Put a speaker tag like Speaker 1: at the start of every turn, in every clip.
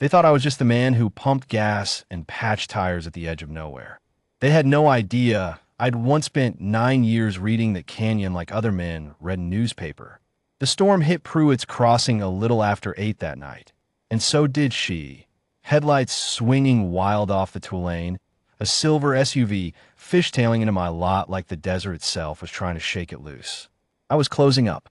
Speaker 1: They thought I was just the man who pumped gas and patched tires at the edge of nowhere. They had no idea I'd once spent 9 years reading the canyon like other men read a newspaper. The storm hit Pruitt's Crossing a little after 8 that night, and so did she. Headlights swinging wild off the Tulane, a silver SUV fishtailing into my lot like the desert itself was trying to shake it loose. I was closing up.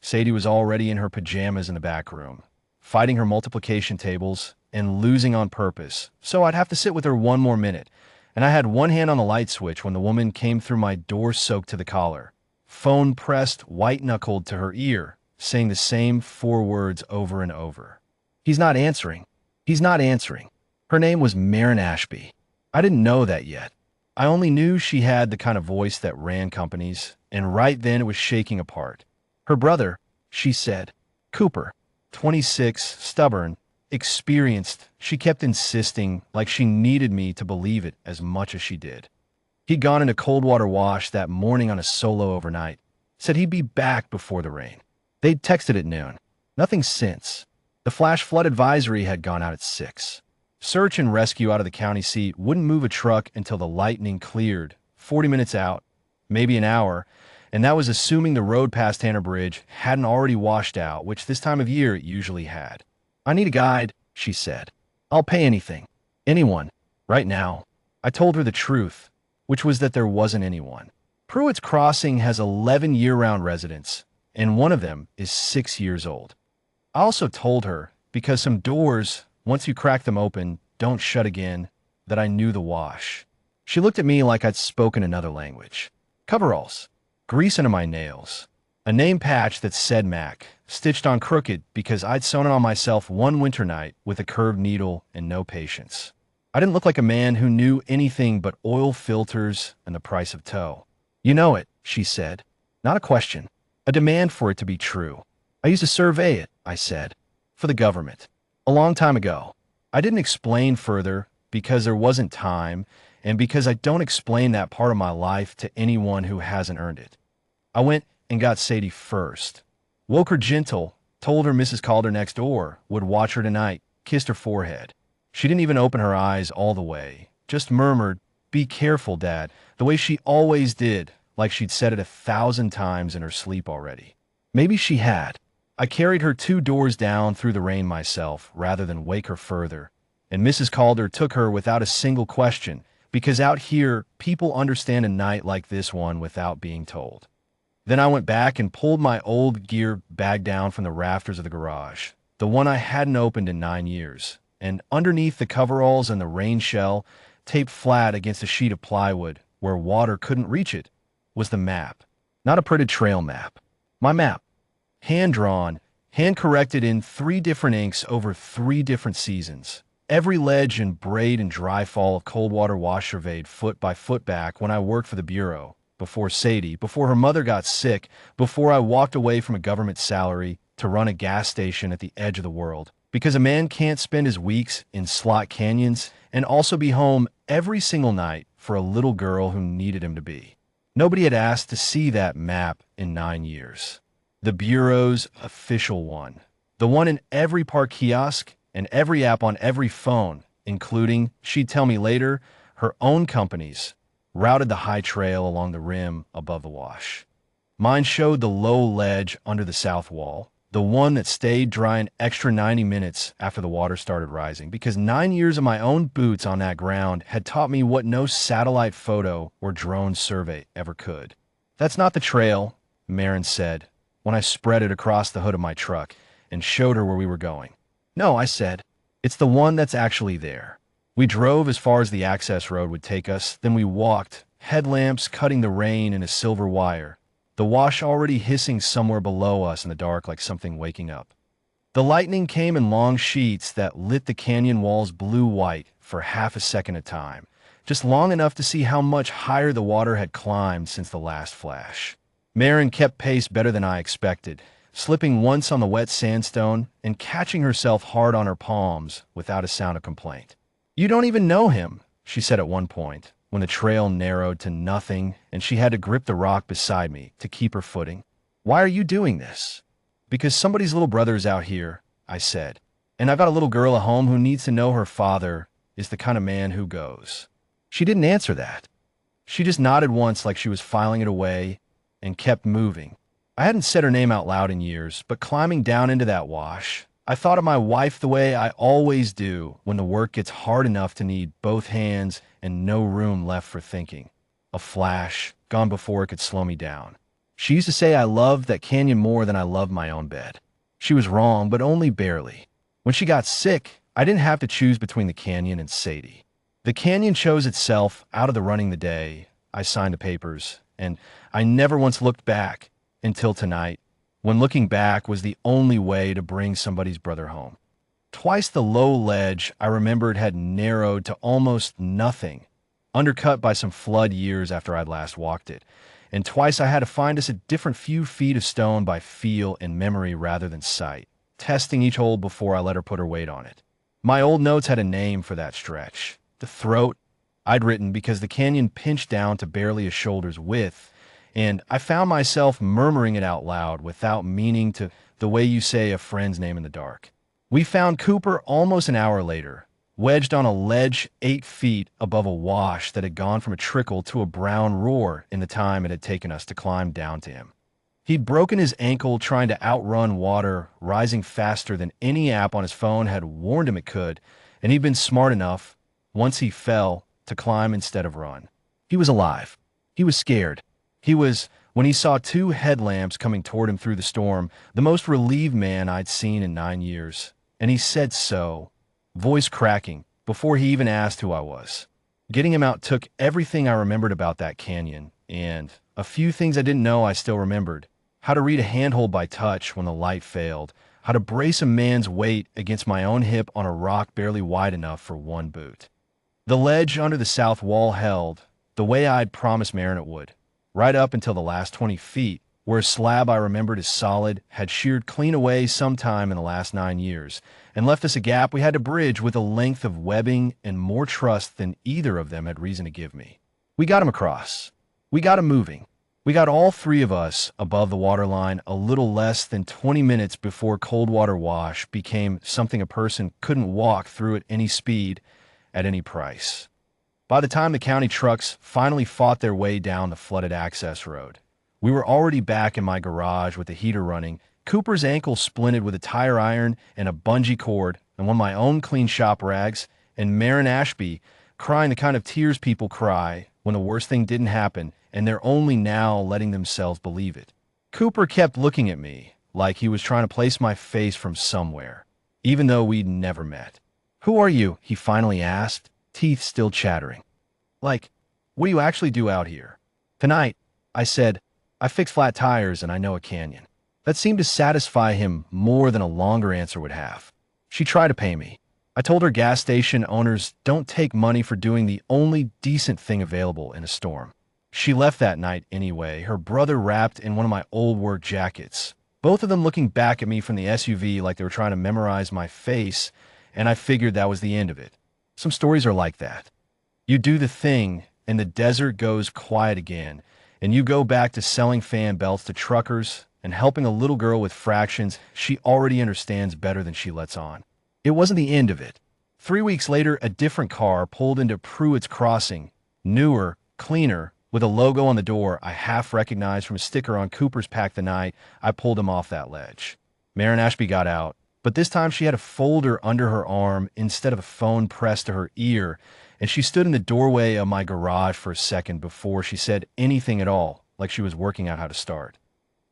Speaker 1: Sadie was already in her pajamas in the back room, fighting her multiplication tables and losing on purpose, so I'd have to sit with her one more minute, and I had one hand on the light switch when the woman came through my door soaked to the collar, phone pressed white-knuckled to her ear, saying the same 4 words over and over. He's not answering. He's not answering. Her name was Marin Ashby. I didn't know that yet. I only knew she had the kind of voice that ran companies, and right then it was shaking apart. Her brother, she said, Cooper, 26, stubborn, experienced, she kept insisting like she needed me to believe it as much as she did. He'd gone into cold water wash that morning on a solo overnight, said he'd be back before the rain. They'd texted at noon. Nothing since. The flash flood advisory had gone out at 6. Search and rescue out of the county seat wouldn't move a truck until the lightning cleared, 40 minutes out, maybe an hour, and that was assuming the road past Tanner Bridge hadn't already washed out, which this time of year it usually had. I need a guide, she said. I'll pay anything. Anyone. Right now. I told her the truth, which was that there wasn't anyone. Pruitt's Crossing has 11 year-round residents, and one of them is 6 years old. I also told her, because some doors, once you crack them open, don't shut again, that I knew the wash. She looked at me like I'd spoken another language. Coveralls, grease under my nails, a name patch that said Mac, stitched on crooked because I'd sewn it on myself one winter night with a curved needle and no patience. I didn't look like a man who knew anything but oil filters and the price of tow. You know it, she said. Not a question. A demand for it to be true. I used to survey it, I said, for the government. A long time ago. I didn't explain further because there wasn't time and because I don't explain that part of my life to anyone who hasn't earned it. I went and got Sadie first. Woke her gentle, told her Mrs. Calder next door would watch her tonight, kissed her forehead. She didn't even open her eyes all the way, just murmured, "Be careful, Dad," the way she always did, like she'd said it 1,000 times in her sleep already. Maybe she had. I carried her 2 doors down through the rain myself, rather than wake her further, and Mrs. Calder took her without a single question, because out here, people understand a night like this one without being told. Then I went back and pulled my old gear bag down from the rafters of the garage, the one I hadn't opened in 9 years, and underneath the coveralls and the rain shell, taped flat against a sheet of plywood where water couldn't reach it, was the map. Not a printed trail map. My map. Hand-drawn, hand-corrected in 3 different inks over 3 different seasons. Every ledge and braid and dry fall of cold water wash surveyed foot by foot back when I worked for the Bureau, before Sadie, before her mother got sick, before I walked away from a government salary to run a gas station at the edge of the world. Because a man can't spend his weeks in slot canyons and also be home every single night for a little girl who needed him to be. Nobody had asked to see that map in 9 years. The Bureau's official one. The one in every park kiosk and every app on every phone, including, she'd tell me later, her own companies, routed the high trail along the rim above the wash. Mine showed the low ledge under the south wall, the one that stayed dry an extra 90 minutes after the water started rising, because 9 years of my own boots on that ground had taught me what no satellite photo or drone survey ever could. That's not the trail, Marin said, when I spread it across the hood of my truck and showed her where we were going. No, I said, it's the one that's actually there. We drove as far as the access road would take us, then we walked, headlamps cutting the rain in a silver wire, the wash already hissing somewhere below us in the dark like something waking up. The lightning came in long sheets that lit the canyon walls blue-white for half a second at a time, just long enough to see how much higher the water had climbed since the last flash. Marin kept pace better than I expected, slipping once on the wet sandstone and catching herself hard on her palms without a sound of complaint. "You don't even know him," she said at one point, when the trail narrowed to nothing and she had to grip the rock beside me to keep her footing. "Why are you doing this?" "Because somebody's little brother is out here," I said. And I've got a little girl at home who needs to know her father is the kind of man who goes." She didn't answer that. She just nodded once like she was filing it away and kept moving. I hadn't said her name out loud in years, but climbing down into that wash, I thought of my wife the way I always do when the work gets hard enough to need both hands and no room left for thinking. A flash, gone before it could slow me down. She used to say I loved that canyon more than I loved my own bed. She was wrong, but only barely. When she got sick, I didn't have to choose between the canyon and Sadie. The canyon chose itself out of the running the day I signed the papers, and I never once looked back until tonight, when looking back was the only way to bring somebody's brother home. Twice the low ledge I remembered had narrowed to almost nothing, undercut by some flood years after I'd last walked it, and twice I had to find us a different few feet of stone by feel and memory rather than sight, testing each hole before I let her put her weight on it. My old notes had a name for that stretch. The throat I'd written because the canyon pinched down to barely a shoulder's width, and I found myself murmuring it out loud without meaning to, the way you say a friend's name in the dark. We found Cooper almost an hour later, wedged on a ledge 8 feet above a wash that had gone from a trickle to a brown roar in the time it had taken us to climb down to him. He'd broken his ankle trying to outrun water, rising faster than any app on his phone had warned him it could, and he'd been smart enough, once he fell, to climb instead of run. He was alive. He was scared. He was, when he saw 2 headlamps coming toward him through the storm, the most relieved man I'd seen in 9 years. And he said so, voice cracking, before he even asked who I was. Getting him out took everything I remembered about that canyon, and a few things I didn't know I still remembered. How to read a handhold by touch when the light failed, how to brace a man's weight against my own hip on a rock barely wide enough for one boot. The ledge under the south wall held, the way I'd promised Marin it would, right up until the last 20 feet, where a slab I remembered as solid had sheared clean away sometime in the last 9 years, and left us a gap we had to bridge with a length of webbing and more trust than either of them had reason to give me. We got him across. We got him moving. We got all 3 of us above the waterline a little less than 20 minutes before Coldwater Wash became something a person couldn't walk through at any speed, at any price. By the time the county trucks finally fought their way down the flooded access road, we were already back in my garage with the heater running, Cooper's ankle splinted with a tire iron and a bungee cord, and one of my own clean shop rags, and Marin Ashby crying the kind of tears people cry when the worst thing didn't happen, and they're only now letting themselves believe it. Cooper kept looking at me like he was trying to place my face from somewhere, even though we'd never met. "Who are you?" he finally asked, teeth still chattering. "Like, what do you actually do out here?" "Tonight," I said, "I fix flat tires and I know a canyon." That seemed to satisfy him more than a longer answer would have. She tried to pay me. I told her gas station owners don't take money for doing the only decent thing available in a storm. She left that night anyway, her brother wrapped in one of my old work jackets, both of them looking back at me from the SUV like they were trying to memorize my face, and I figured that was the end of it. Some stories are like that. You do the thing, and the desert goes quiet again, and you go back to selling fan belts to truckers and helping a little girl with fractions she already understands better than she lets on. It wasn't the end of it. 3 weeks later, a different car pulled into Pruitt's Crossing, newer, cleaner, with a logo on the door I half recognized from a sticker on Cooper's pack the night I pulled him off that ledge. Marin Ashby got out, but this time she had a folder under her arm instead of a phone pressed to her ear, and she stood in the doorway of my garage for a second before she said anything at all, like she was working out how to start.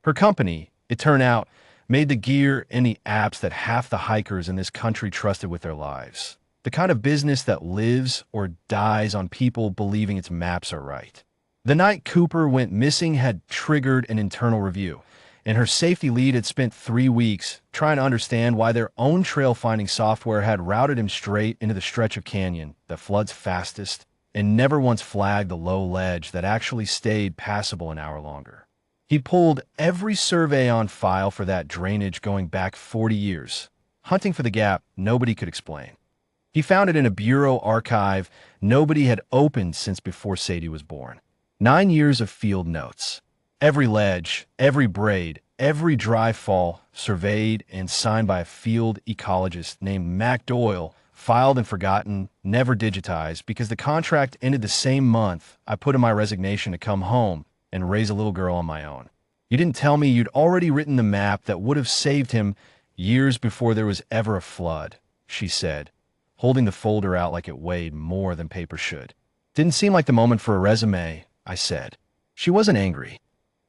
Speaker 1: Her company, it turned out, made the gear and the apps that half the hikers in this country trusted with their lives. The kind of business that lives or dies on people believing its maps are right. The night Cooper went missing had triggered an internal review, and her safety lead had spent 3 weeks trying to understand why their own trail-finding software had routed him straight into the stretch of canyon that floods fastest and never once flagged the low ledge that actually stayed passable an hour longer. He pulled every survey on file for that drainage going back 40 years, hunting for the gap nobody could explain. He found it in a bureau archive nobody had opened since before Sadie was born. 9 years of field notes. Every ledge, every braid, every dry fall surveyed and signed by a field ecologist named Mac Doyle, filed and forgotten, never digitized, because the contract ended the same month I put in my resignation to come home and raise a little girl on my own. You didn't tell me you'd already written the map that would have saved him years before there was ever a flood, she said, holding the folder out like it weighed more than paper should. Didn't seem like the moment for a resume, I said. She wasn't angry.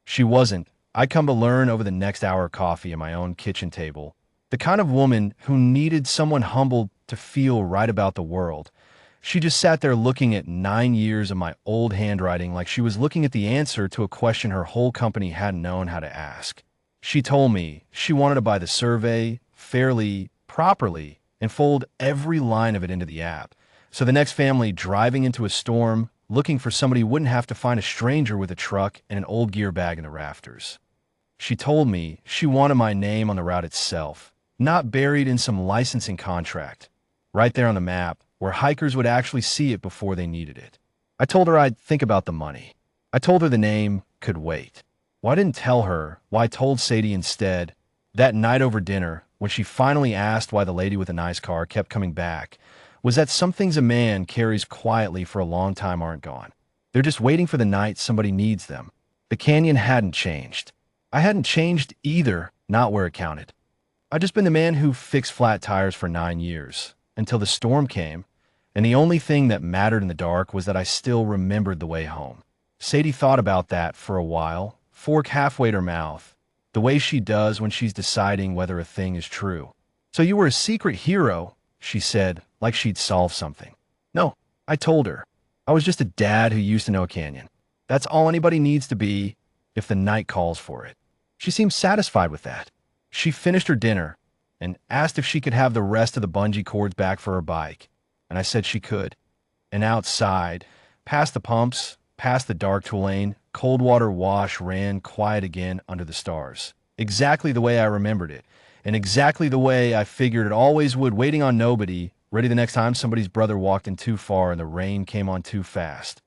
Speaker 1: She wasn't. I'd come to learn over the next hour of coffee at my own kitchen table. The kind of woman who needed someone humble to feel right about the world. She just sat there looking at 9 years of my old handwriting like she was looking at the answer to a question her whole company hadn't known how to ask. She told me she wanted to buy the survey fairly, properly, and fold every line of it into the app. So the next family driving into a storm, looking for somebody wouldn't have to find a stranger with a truck and an old gear bag in the rafters. She told me she wanted my name on the route itself, not buried in some licensing contract, right there on the map, where hikers would actually see it before they needed it. I told her I'd think about the money. I told her the name could wait. Well, I didn't tell her why I told Sadie instead. That night over dinner, when she finally asked why the lady with the nice car kept coming back, was that some things a man carries quietly for a long time aren't gone. They're just waiting for the night somebody needs them. The canyon hadn't changed. I hadn't changed either, not where it counted. I'd just been the man who fixed flat tires for 9 years, until the storm came, and the only thing that mattered in the dark was that I still remembered the way home. Sadie thought about that for a while, fork halfway to her mouth, the way she does when she's deciding whether a thing is true. So you were a secret hero, she said, like she'd solved something. No, I told her. I was just a dad who used to know a canyon. That's all anybody needs to be if the night calls for it. She seemed satisfied with that. She finished her dinner and asked if she could have the rest of the bungee cords back for her bike. And I said she could. And outside, past the pumps, past the dark tool lane, cold water wash ran quiet again under the stars. Exactly the way I remembered it. And exactly the way I figured it always would, waiting on nobody, ready the next time somebody's brother walked in too far and the rain came on too fast.